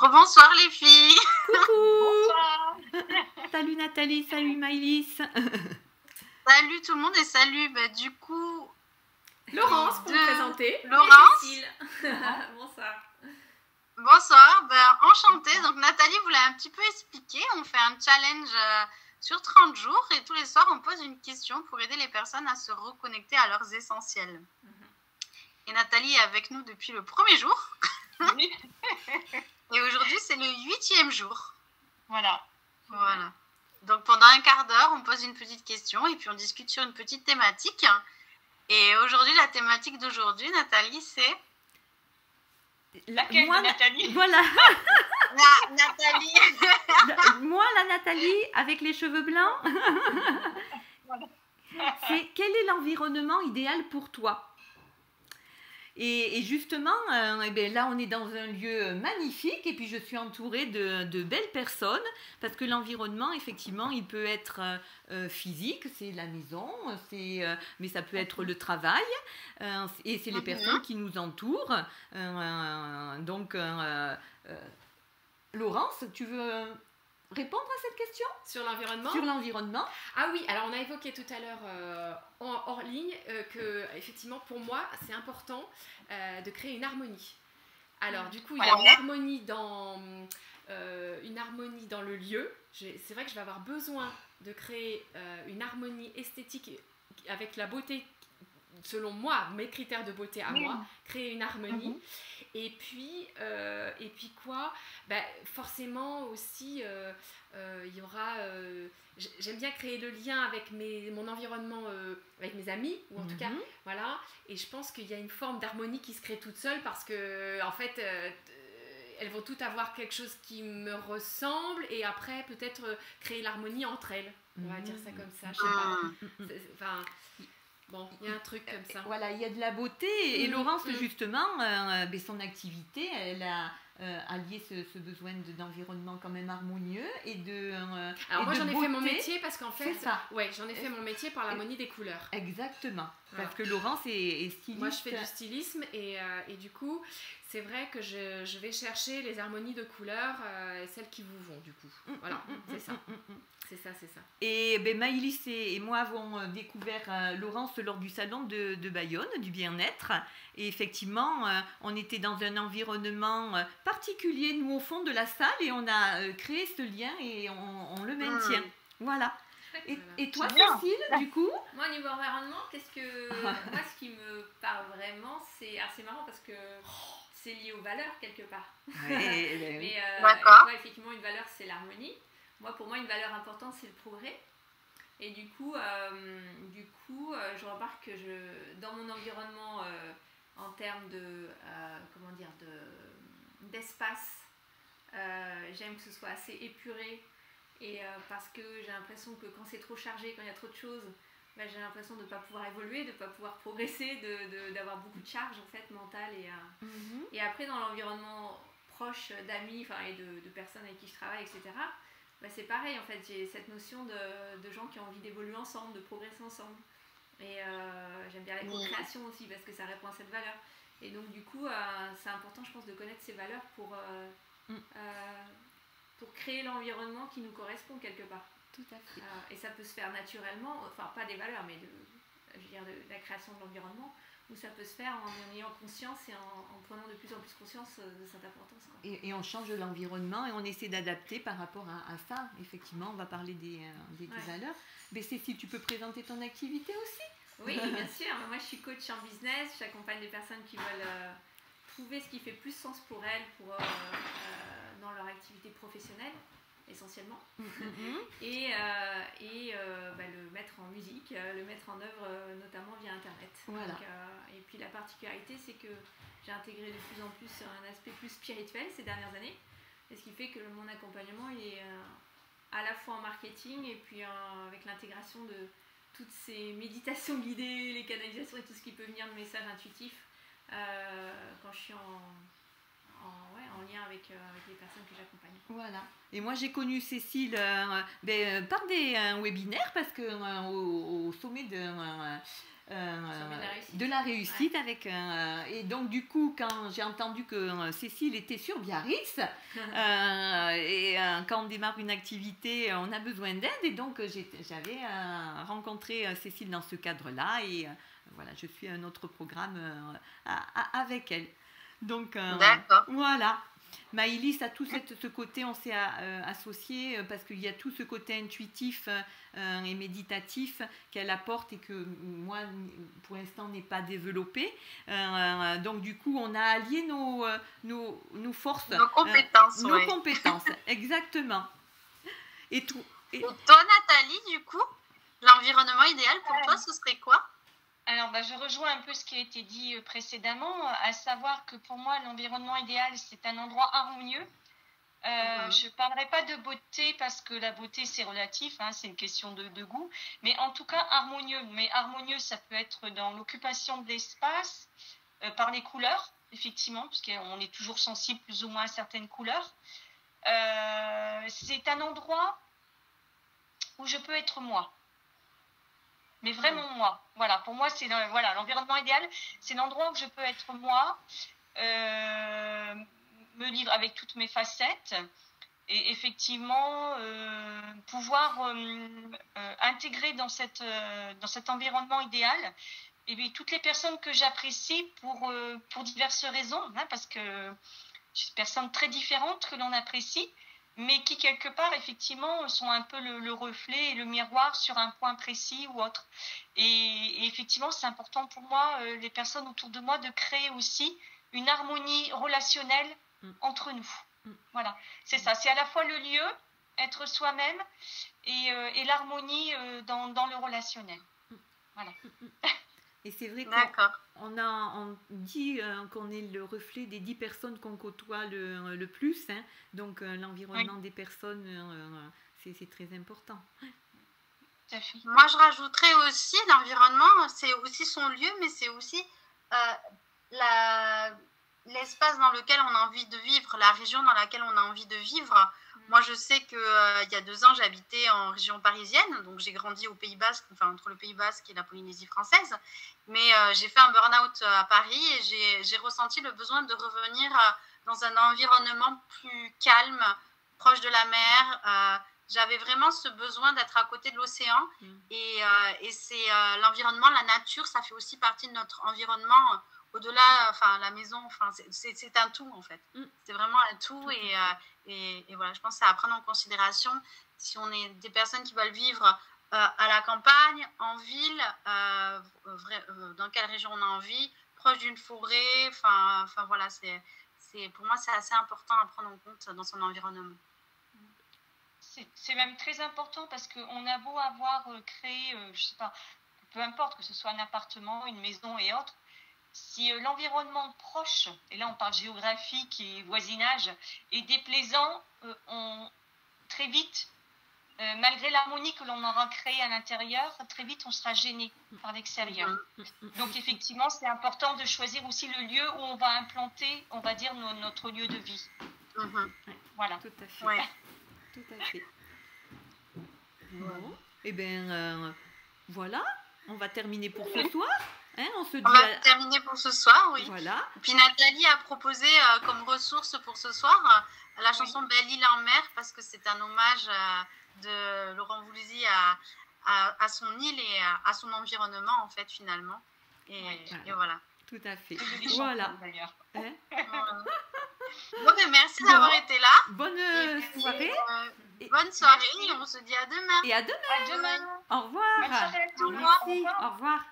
Rebonsoir les filles. Coucou. Bonsoir. Salut Nathalie, salut Maïlis. Salut tout le monde et salut du coup Laurence pour me présenter. Laurence. Et Cécile. Bonsoir. Bonsoir, enchantée. Donc Nathalie vous l'a un petit peu expliqué. On fait un challenge sur 30 jours et tous les soirs on pose une question pour aider les personnes à se reconnecter à leurs essentiels. Et Nathalie est avec nous depuis le premier jour. Oui. Et aujourd'hui c'est le 8e jour. Voilà. Donc pendant un quart d'heure on pose une petite question et puis on discute sur une petite thématique. Et aujourd'hui la thématique d'aujourd'hui Nathalie c'est... Laquelle de Nathalie? Voilà. Nathalie. Moi la Nathalie avec les cheveux blancs. Voilà. C'est quel est l'environnement idéal pour toi? Et justement, là on est dans un lieu magnifique et puis je suis entourée de belles personnes parce que l'environnement effectivement il peut être physique, c'est la maison, mais ça peut être le travail et c'est les personnes qui nous entourent. Laurence, tu veux répondre à cette question? Sur l'environnement? Sur l'environnement. Ah oui, alors on a évoqué tout à l'heure hors ligne que effectivement pour moi c'est important de créer une harmonie. Alors du coup il y a une harmonie dans le lieu. C'est vrai que je vais avoir besoin de créer une harmonie esthétique avec la beauté selon moi, mes critères de beauté à moi, créer une harmonie. Et puis quoi, forcément aussi, il y aura... j'aime bien créer le lien avec mon environnement, avec mes amis, ou en tout cas, voilà. Et je pense qu'il y a une forme d'harmonie qui se crée toute seule parce que, en fait, elles vont toutes avoir quelque chose qui me ressemble et après, peut-être, créer l'harmonie entre elles. On va dire ça comme ça, je sais pas. Bon, il y a un truc comme ça. Voilà, il y a de la beauté et Laurence, justement, son activité, elle a allié ce besoin d'environnement quand même harmonieux et de Alors moi, j'en ai beauté. fait mon métier parce qu'en fait, j'en ai fait mon métier par l'harmonie des couleurs. Exactement, parce que Laurence est styliste. Moi, je fais du stylisme et du coup, c'est vrai que je vais chercher les harmonies de couleurs, celles qui vous vont du coup. Voilà, c'est ça. C'est ça. Et Maïlis et moi avons découvert Laurence lors du salon de Bayonne, du bien-être. Et effectivement, on était dans un environnement particulier, nous, au fond de la salle, et on a créé ce lien et on le maintient. Voilà. Et toi, Cécile, du coup? Moi, au niveau environnement, moi, ce qui me parle vraiment, c'est assez marrant parce que c'est lié aux valeurs quelque part. Mais effectivement, une valeur, c'est l'harmonie. Pour moi, une valeur importante, c'est le progrès. Et du coup, je remarque que dans mon environnement, en termes d'espace, j'aime que ce soit assez épuré. Et parce que j'ai l'impression que quand c'est trop chargé, quand il y a trop de choses, j'ai l'impression de ne pas pouvoir évoluer, de ne pas pouvoir progresser, d'avoir beaucoup de charge en fait, mentale. Et après, dans l'environnement proche d'amis et de personnes avec qui je travaille, etc., c'est pareil en fait, j'ai cette notion de gens qui ont envie d'évoluer ensemble, de progresser ensemble. Et j'aime bien la co-création aussi parce que ça répond à cette valeur. Et donc du coup, c'est important je pense de connaître ces valeurs pour créer l'environnement qui nous correspond quelque part. Tout à fait. Et ça peut se faire naturellement, enfin pas des valeurs mais de la création de l'environnement, où ça peut se faire en ayant conscience et en prenant de plus en plus conscience de cette importance. Et on change l'environnement et on essaie d'adapter par rapport à ça. Effectivement, on va parler des valeurs. Mais Cécile, tu peux présenter ton activité aussi? Oui, bien sûr. Moi, je suis coach en business. J'accompagne des personnes qui veulent trouver ce qui fait plus sens pour elles dans leur activité professionnelle, essentiellement. Et le mettre en musique, le mettre en œuvre, notamment via Internet. Voilà. Donc, et puis la particularité, c'est que j'ai intégré de plus en plus un aspect plus spirituel ces dernières années. Et ce qui fait que mon accompagnement il est à la fois en marketing et puis avec l'intégration de toutes ces méditations guidées, les canalisations et tout ce qui peut venir de messages intuitifs quand je suis en lien avec les personnes que j'accompagne. Voilà. Et moi, j'ai connu Cécile par des webinaires parce que au sommet de la réussite avec et donc du coup quand j'ai entendu que Cécile était sur Biarritz et quand on démarre une activité on a besoin d'aide et donc j'avais rencontré Cécile dans ce cadre-là et voilà je suis un autre programme avec elle donc voilà. Maïlis a tout ce côté, on s'est associé parce qu'il y a tout ce côté intuitif et méditatif qu'elle apporte et que moi, pour l'instant, n'est pas développé. Donc, du coup, on a allié nos forces. Nos compétences, nos compétences, exactement. Et toi, Nathalie, du coup, l'environnement idéal pour toi, ce serait quoi ? Alors, je rejoins un peu ce qui a été dit précédemment, à savoir que pour moi, l'environnement idéal, c'est un endroit harmonieux. Je ne parlerai pas de beauté parce que la beauté, c'est relatif, hein, c'est une question de goût, mais en tout cas harmonieux. Mais harmonieux, ça peut être dans l'occupation de l'espace, par les couleurs, effectivement, parce qu'on est toujours sensible plus ou moins à certaines couleurs. C'est un endroit où je peux être moi. Mais vraiment moi. Voilà, pour moi, c'est l'environnement idéal, c'est l'endroit où je peux être moi, me livrer avec toutes mes facettes et effectivement pouvoir intégrer dans cet environnement idéal et puis, toutes les personnes que j'apprécie pour diverses raisons, hein, parce que je suis des personnes très différentes que l'on apprécie, mais qui, quelque part, effectivement, sont un peu le reflet et le miroir sur un point précis ou autre. Et effectivement, c'est important pour moi, les personnes autour de moi, de créer aussi une harmonie relationnelle entre nous. Voilà, c'est ça. C'est à la fois le lieu, être soi-même, et l'harmonie dans le relationnel. Voilà. Et c'est vrai qu'on dit qu'on est le reflet des 10 personnes qu'on côtoie le plus. Hein. Donc, l'environnement des personnes, c'est très important. Moi, je rajouterais aussi, l'environnement, c'est aussi son lieu, mais c'est aussi l'espace dans lequel on a envie de vivre, la région dans laquelle on a envie de vivre. Moi, je sais qu'il y a 2 ans, j'habitais en région parisienne, donc j'ai grandi au Pays Basque, enfin entre le Pays Basque et la Polynésie française, mais j'ai fait un burn-out à Paris et j'ai ressenti le besoin de revenir dans un environnement plus calme, proche de la mer. J'avais vraiment ce besoin d'être à côté de l'océan et c'est l'environnement, la nature, ça fait aussi partie de notre environnement. Au-delà, enfin la maison, enfin c'est un tout en fait. C'est vraiment un tout et voilà, je pense que c'est à prendre en considération si on est des personnes qui veulent vivre à la campagne, en ville, dans quelle région on a envie, proche d'une forêt, enfin voilà, pour moi c'est assez important à prendre en compte dans son environnement. C'est même très important parce qu'on a beau avoir créé, je sais pas, peu importe que ce soit un appartement, une maison et autres, si l'environnement proche, et là on parle géographique et voisinage, est déplaisant, très vite, malgré l'harmonie que l'on aura créée à l'intérieur, très vite on sera gêné par l'extérieur. Donc effectivement, c'est important de choisir aussi le lieu où on va implanter, on va dire, notre lieu de vie. Voilà. Tout à fait. Ouais. Tout à fait. Bon, et bien voilà, on va terminer pour ce soir. Hein, on va terminer pour ce soir, oui. Voilà. Et puis Nathalie a proposé comme ressource pour ce soir la chanson Belle Île en mer parce que c'est un hommage de Laurent Voulzy à son île et à son environnement en fait finalement. Et voilà. Tout à fait. Voilà. Bon, merci d'avoir été là. Bonne soirée. Bonne soirée et on se dit à demain. Et à demain. À demain. Au revoir. Bonne soirée à tous. Merci. Au revoir.